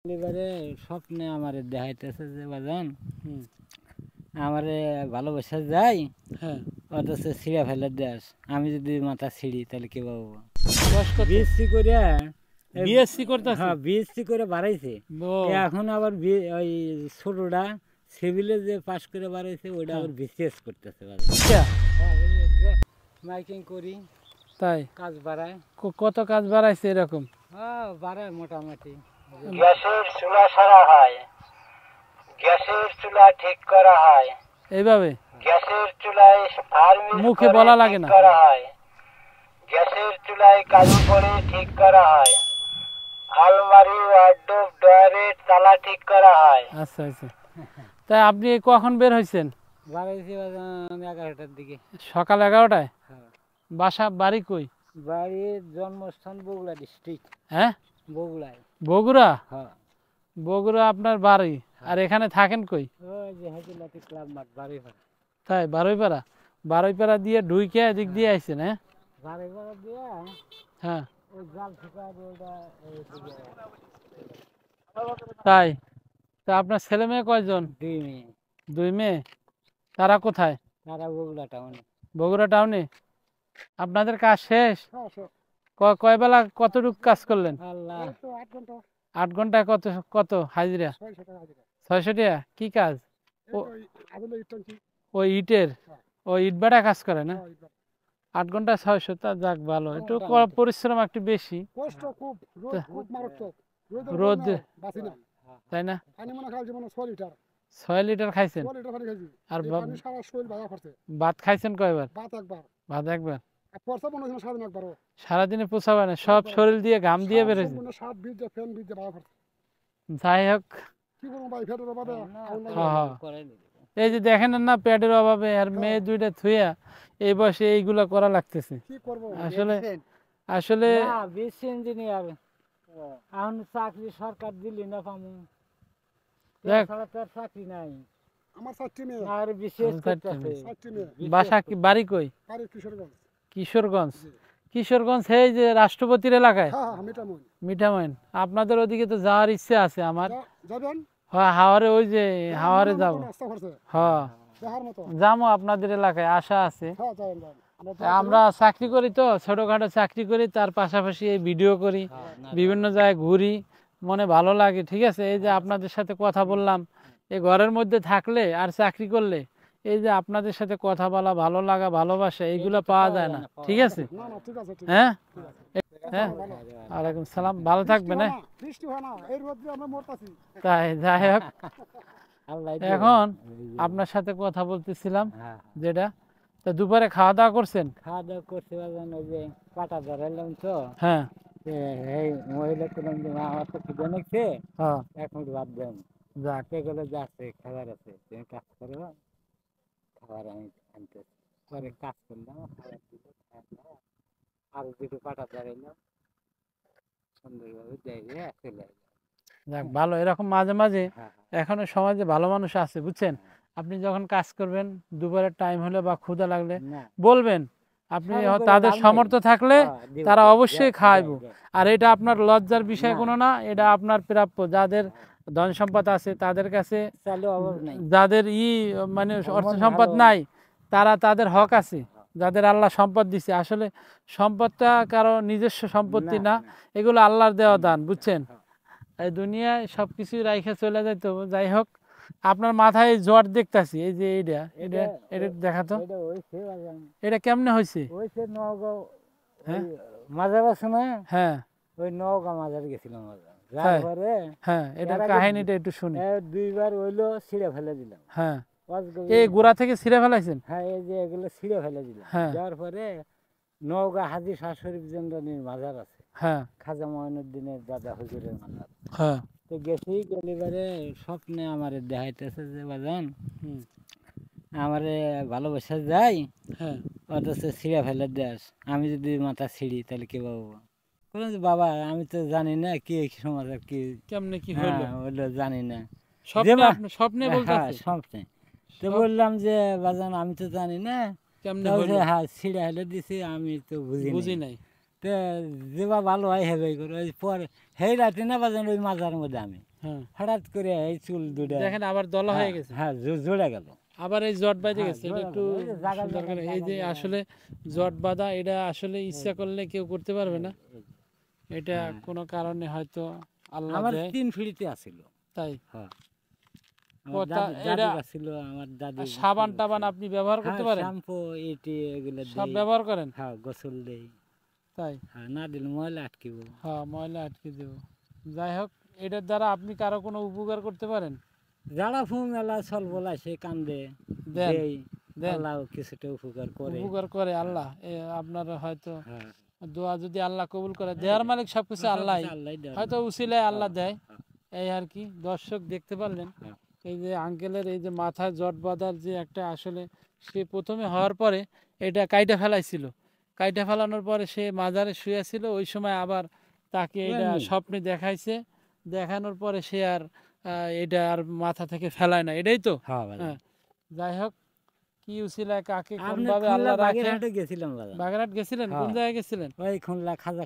এবারে স্বপ্নে আমার দেখাইতেছে যে বাজান আমারে ভালোবাসা যায়, হ্যাঁ অথচ ছিঁড়ে ফেলে দেশ। আমি যদি মাথা ছিঁড়ি তাহলে কি পাবো? বয়স কত? বিএসসি করে বিএসসি করতেছে? হ্যাঁ বিএসসি করে বাড়াইছে। এখন আবার ওই ছোটটা সিভিলে যে পাশ করে বাড়াইছে ওইটা আবার বিসিএস করতেছে। মাইকিং করি, তাই কাজ বাড়ায়। কত কাজ বাড়াইছে এরকম? হ্যাঁ বাড়ায় মোটামুটি। গ্যাসের চুলা সারা হয়, গ্যাসের চুলা ঠিক করা হয়, এইভাবে গ্যাসের চুলায় ফার্মিস মুখে করে বলা লাগে ঠিক না। করা হয়, গ্যাসের চুলায় কাজু করে ঠিক করা হয়, আলমারি ওয়ার্ডরোব ডয়ারের তালা ঠিক করা হয়। আচ্ছা আচ্ছা, তাই আপনি কখন বের হয়েছেন? বাড়াইছি বাজান 11টার দিকে। সকাল 11টায়? হ্যাঁ। বাসা বাড়ি কই? বাড়ির জন্মস্থান বগুড়া ডিস্ট্রিক্ট। হ্যাঁ বগুড়ায়। বগুড়া? হ্যাঁ। বগুড়া আপনার বাড়ি, আর এখানে থাকেন কই? ওই যে হাজিলাতি ক্লাব মাঠ বাড়িপাড়া। তাই বারুইপাড়া? বারুইপাড়া দিয়ে ঢুইকে এদিক দিয়ে আইছেন? হ্যাঁ বাড়িপাড়া দিয়ে হ্যাঁ। ওই জাল থেকে ওইটা তাই তা আপনার ছেলে মেয়ে কয়জন? 2 মেয়ে। 2 মেয়ে? তারা কোথায়? তারা বগুড়া টাউনে। বগুড়া টাউনে? আপনাদের কাজ শেষ? কয় বেলা কতটুকু কাজ করলেন? আল্লাহ 8 ঘন্টায় কত কত হাজিরা? 600 টাকা। কি কাজ? ওই ইটের, ওই ইট ভাটা কাজ করে না? 8 ঘন্টা 600, তা যাক ভালো। একটু পরিশ্রম একটু বেশি, রোদ, তাই না? 6 লিটার খাইছেন? আর ভাত খাইছেন কয়বার? ভাত একবার। সারাদিনে পোষাবে না, সব শরীর দিয়ে ঘাম দিয়ে বেরোছে। যাই হোক, এই যে দেখেন না পেটের অভাবে আর মেয়ে 2টা থুইয়া এই বয়সে এইগুলা করা লাগতেছে। আসলে আসলে বিএসসি ইঞ্জিনিয়ার। এখন চাকরি সরকার দিলি না পামু। চাকরি নাই আমার। আর বিশেষ বাসা কি বাড়ি কই? কিশোরগঞ্জ। কিশোরগঞ্জ এই যে রাষ্ট্রপতির এলাকায়? মিঠামইন। আপনাদের ওদিকে তো যাওয়ার ইচ্ছে আছে আমার। হ্যাঁ হাওড়ে, ওই যে হাওড়ে যাব। হ্যাঁ যাবো, আপনাদের এলাকায় আশা আছে। আমরা চাকরি করি তো, ছোটখাটো চাকরি করি, তার পাশাপাশি এই ভিডিও করি, বিভিন্ন জায়গায় ঘুরি, মনে ভালো লাগে। ঠিক আছে, এই যে আপনাদের সাথে কথা বললাম, এই ঘরের মধ্যে থাকলে আর চাকরি করলে এই যে আপনাদের সাথে কথা বলা, ভালো লাগা, ভালোবাসা, এইগুলো পাওয়া যায় না। ঠিক আছে? হ্যাঁ হ্যাঁ, ওয়ালাইকুম সালাম। ভালো থাকবেন। তাই যাই হোক, এখন আপনার সাথে কথা বলতেছিলাম যেটা, তা দুপুরে খাওয়া দাওয়া করছেন? খাওয়া দাওয়া করতে পারবেন। ওই যে পাটা ধরাইলাম তো। হ্যাঁ। এই মহিলা করলাম যে আমার তো খিদে নাকছে, হ্যাঁ 1 মিনিট বাদ দেন। যাক, এগুলো যাচ্ছে, খাবার আছে, তুমি কাজ করো, খাবার আমি আনতে। পরে কাজ করলাম, খাবার দিল, আর 2টো পাটা ধরাইলাম, সুন্দরভাবে দেখে চলে আসলাম। যাক ভালো, এরকম মাঝে মাঝে এখনো সমাজে ভালো মানুষ আছে, বুঝছেন? আপনি যখন কাজ করবেন, দুপুরের টাইম হলে বা ক্ষুধা লাগলে বলবেন, আপনি তাদের সামর্থ্য থাকলে তারা অবশ্যই খাওয়াইবো। আর এটা আপনার লজ্জার বিষয় কোনো না, এটা আপনার প্রাপ্য। যাদের ধন সম্পদ আছে তাদের কাছে, যাদের মানে অর্থ সম্পদ নাই, তারা তাদের হক আছে। যাদের আল্লাহ সম্পদ দিছে, আসলে সম্পদটা কারো নিজস্ব সম্পত্তি না, এগুলো আল্লাহর দেওয়া দান, বুঝছেন? এই দুনিয়ায় সবকিছু রাইখে চলে যায়। তো যাই হোক, আপনার মাথায় জ্বর দেখতেছি, এই যে এইটা এটা এটা দেখাতো, এটা কেমনে হয়েছে? মাজার আছে না? হ্যাঁ ওই নওগাঁ মাজার গেছিলাম। হ্যাঁ, এটার কাহিনীটা একটু শুনি। 2 বার হইলো, ছিঁড়ে ফেলে দিলাম। হ্যাঁ, এই গোড়া থেকে ছিঁড়ে ফেলাইছেন? হ্যাঁ, এই যে এগুলো ছিঁড়ে ফেলে দিলাম। যাওয়ার পরে নওগাঁ হাজী শাহ শরীফ জেন্দ্রানির মাজার আছে। হ্যাঁ, খাজা মঈনুদ্দিনের দাদা হুজুরের মাজার। হ্যাঁ, তো গেছি, গেলিবারে স্বপ্নে আমার দেখাইতেছে যে বাজান আমারে ভালোবাসা যায়, অথচ ছিঁড়ে ফেলে দেশ। আমি যদি মাথা ছিঁড়ি তাহলে কি পাবো? বাবা আমি তো জানি না কি সমাচার, কি কেমনে কি হলো জানি না। স্বপ্নে স্বপ্নে তো বললাম যে বাজান আমি তো জানি না কেমনে। হ্যাঁ, ছিঁড়ে ফেলে দিছি, আমি তো বুঝি নাই। তো যেবা ভালো হয় হেবে করে পরে সেই রাতে না বাজান ওই মাজার মধ্যে আমি হঠাৎ করে এই চুল দুটো দেখেন আবার দলা হয়ে গেছে, হ্যাঁ জোড়া গেল, আবার এই জট বাঁধে গেছে। এটা একটু দরকার। এই যে আসলে জট বাঁধা, এটা আসলে ইচ্ছা করলে কেউ করতে পারবে না, এটা কোনো কারণে হয়তো আল্লাহ আমার দেয়। 3 ফিটে আছিল, তাই হ্যাঁ এটা ছিল আমার দাদি। সাবান টাবান আপনি ব্যবহার করতে পারেন? শ্যাম্পু এটি এগুলো সব ব্যবহার করেন? হ্যাঁ গোসল দেই। তাই হ্যাঁ, না দিলে ময়লা আটকিব। হ্যাঁ, ময়লা আটকে দেব। যাই হোক, এটার দ্বারা আপনি কারো কোনো উপকার করতে পারেন? যারা ফুমেলা চল বলা সে কান্দে দেই, আল্লাহ কিছুটা উপকার করে। উপকার করে আল্লাহ। আপনার হয়তো দোয়া যদি আল্লাহ কবুল করে, দেওয়ার মালিক সবকিছু আল্লাহ, হয়তো উসিলায় আল্লাহ দেয়, এই আর কি। দর্শক দেখতে পারলেন এই যে আঙ্কেলের এই যে মাথায় জট বাঁধার যে একটা, আসলে সে প্রথমে হওয়ার পরে এটা কাইটা ফেলাইছিল, কাইটা ফেলানোর পরে সে মাজারে শুয়েছিল, ওই সময় আবার তাকে এটা স্বপ্নে দেখাইছে, দেখানোর পরে সে আর এটা আর মাথা থেকে ফেলায় না, এটাই তো। হ্যাঁ, যাই হোক, কি উসিলায় কাকে কোনভাবে আল্লাহ রাখে। বাগেরহাট গেছিলেন? কোন জায়গায় গেছিলেন? ওই খুলনা খাজা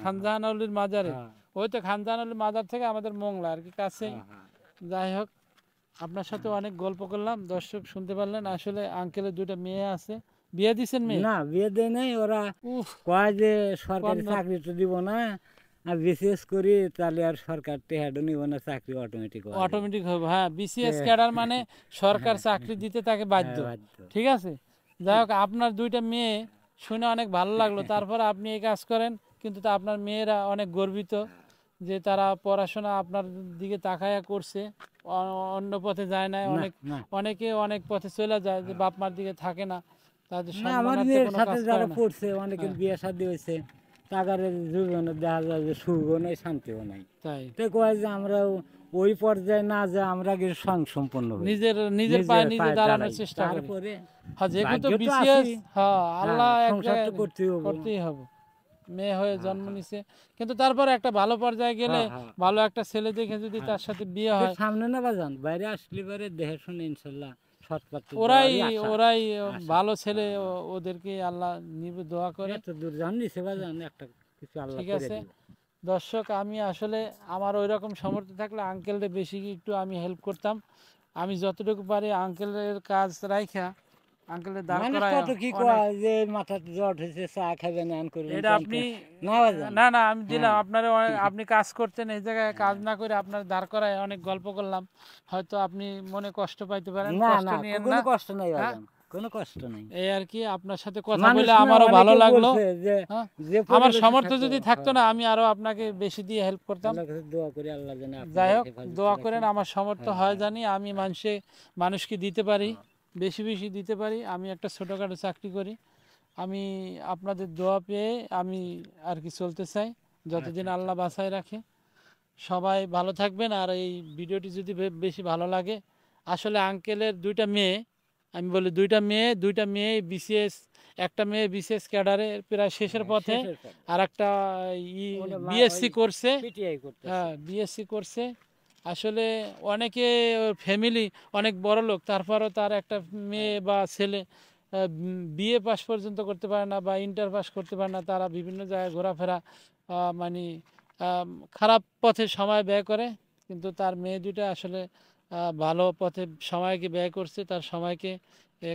খানজাহান আলীর মাজারে। ওই তো খানজাহান আলীর মাজার থেকে আমাদের মোংলা আর কি কাছে। যাই হোক, আপনার সাথে অনেক গল্প করলাম, দর্শক শুনতে পারলেন। আসলে আঙ্কেলের 2টা মেয়ে আছে, বিয়ে দিচ্ছেন? মেয়ে না, বিয়ে দেয় নাই। ওরা কয় যে সরকারি চাকরি তো দিব না, আর বিসিএস করি তাহলে আর সরকার টেহাডো নিব না, চাকরি অটোমেটিক হবে। হ্যাঁ, বিসিএস ক্যাডার মানে সরকার চাকরি দিতে তাকে বাধ্য। ঠিক আছে, যাই হোক, আপনার 2টা মেয়ে শুনে অনেক ভালো লাগলো। তারপরে আপনি এই কাজ করেন, কিন্তু তা আপনার মেয়েরা অনেক গর্বিত যে তারা পড়াশোনা আপনার দিকে তাকায়া করছে, অন্য পথে যায় না। অনেকে অনেক পথে চলে যায়, যে বাপ মার দিকে থাকে না, তাদের আমাদের সাথে যারা পড়ছে অনেকের বিয়ে শাদী হয়েছে, তাগারের জীবনে দেখা যায় যে সুখও নাই, শান্তিও নাই। তাই কয় যে আমরা ওই পর্যায়ে না যে আমরা সম্পন্ন নিজের পায়ে নিজে দাঁড়ানোর চেষ্টা করি। হ্যাঁ, যেহেতু বিসিএস, হ্যাঁ আল্লাহ করতেই হবে। মেয়ে হয়ে জন্ম নিছে, কিন্তু তারপর একটা ভালো পর্যায়ে গেলে, ভালো একটা ছেলে দেখে যদি তার সাথে বিয়ে হয়, সামনে না বাজান বাইরে আসলে পরে দেখে শুনে ইনশাআল্লাহ ওরাই ভালো ছেলে, ওদেরকে আল্লাহ নিবে, দোয়া করে। ঠিক আছে দর্শক, আমি আসলে আমার ওই রকম সামর্থ্য থাকলে আঙ্কেলদের বেশি একটু আমি হেল্প করতাম। আমি যতটুকু পারি আঙ্কেলের কাজ রাইখা আঙ্কেলের দাঁড় করায়। এটা আপনি না আমি দিলাম আপনারা, আপনি কাজ করতেন, এই জায়গায় কাজ না করে আপনার দাঁড় করায় অনেক গল্প করলাম, হয়তো আপনি মনে কষ্ট পাইতে পারেন। কষ্ট নাই, কোনো কষ্ট নাই, এই আর কি। আপনার সাথে কথা বলে আমারও ভালো লাগলো। আমার সামর্থ্য যদি থাকতো না, আমি আরো আপনাকে বেশি দিয়ে হেল্প করতাম। যাই হোক, দোয়া করেন আমার সামর্থ্য হয় জানি আমি মানুষকে দিতে পারি, বেশি বেশি দিতে পারি। আমি একটা ছোটোখাটো চাকরি করি, আমি আপনাদের দোয়া পেয়ে আমি আর কি চলতে চাই, যতদিন আল্লাহ বাঁচায় রাখে। সবাই ভালো থাকবেন। আর এই ভিডিওটি যদি বেশি ভালো লাগে, আসলে আঙ্কেলের 2টা মেয়ে, আমি বলি 2টা মেয়ে বিসিএস, একটা মেয়ে বিসিএস ক্যাডারে প্রায় শেষের পথে, আর একটা বিএসসি করছে। হ্যাঁ, বিএসসি করছে। আসলে অনেকে ফ্যামিলি অনেক বড় লোক, তারপরও তার একটা মেয়ে বা ছেলে বিএ পাস পর্যন্ত করতে পারে না বা ইন্টার পাস করতে পারে না। তারা বিভিন্ন জায়গায় ঘোরাফেরা, মানে খারাপ পথে সময় ব্যয় করে, কিন্তু তার মেয়ে 2টা আসলে ভালো পথে সময়কে ব্যয় করছে, তার সময়কে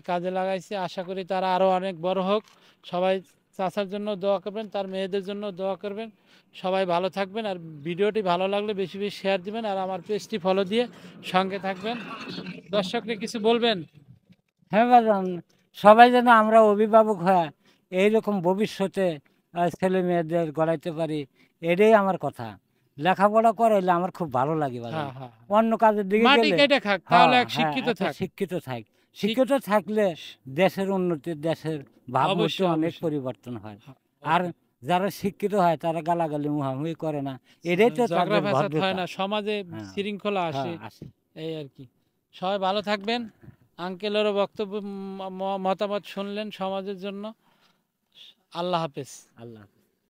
কাজে লাগাইছে। আশা করি তারা আরও অনেক বড় হোক। সবাই চাচার জন্য দোয়া করবেন, তার মেয়েদের জন্য দোয়া করবেন। সবাই ভালো থাকবেন। আর ভিডিওটি ভালো লাগলে বেশি বেশি শেয়ার দিবেন, আর আমার পেজটি ফলো দিয়ে সঙ্গে থাকবেন। দর্শককে কিছু বলবেন? হ্যাঁ বাজান, সবাই যেন আমরা অভিভাবক হয় এইরকম ভবিষ্যতে ছেলে মেয়েদের গড়াইতে পারি, এটাই আমার কথা। লেখাপড়া করাইলে আমার খুব ভালো লাগে। অন্য কাজের দিকে শিক্ষিত থাকলে দেশের উন্নতি, দেশের ভাবমূর্তি অনেক পরিবর্তন হয়। আর যারা শিক্ষিত হয় তারা গালাগালি মুহামুহি করে না, এটাই তো হয় না, সমাজে শৃঙ্খলা আসে, এই আর কি। সবাই ভালো থাকবেন। আঙ্কেলেরও বক্তব্য মতামত শুনলেন সমাজের জন্য। আল্লাহ হাফেজ।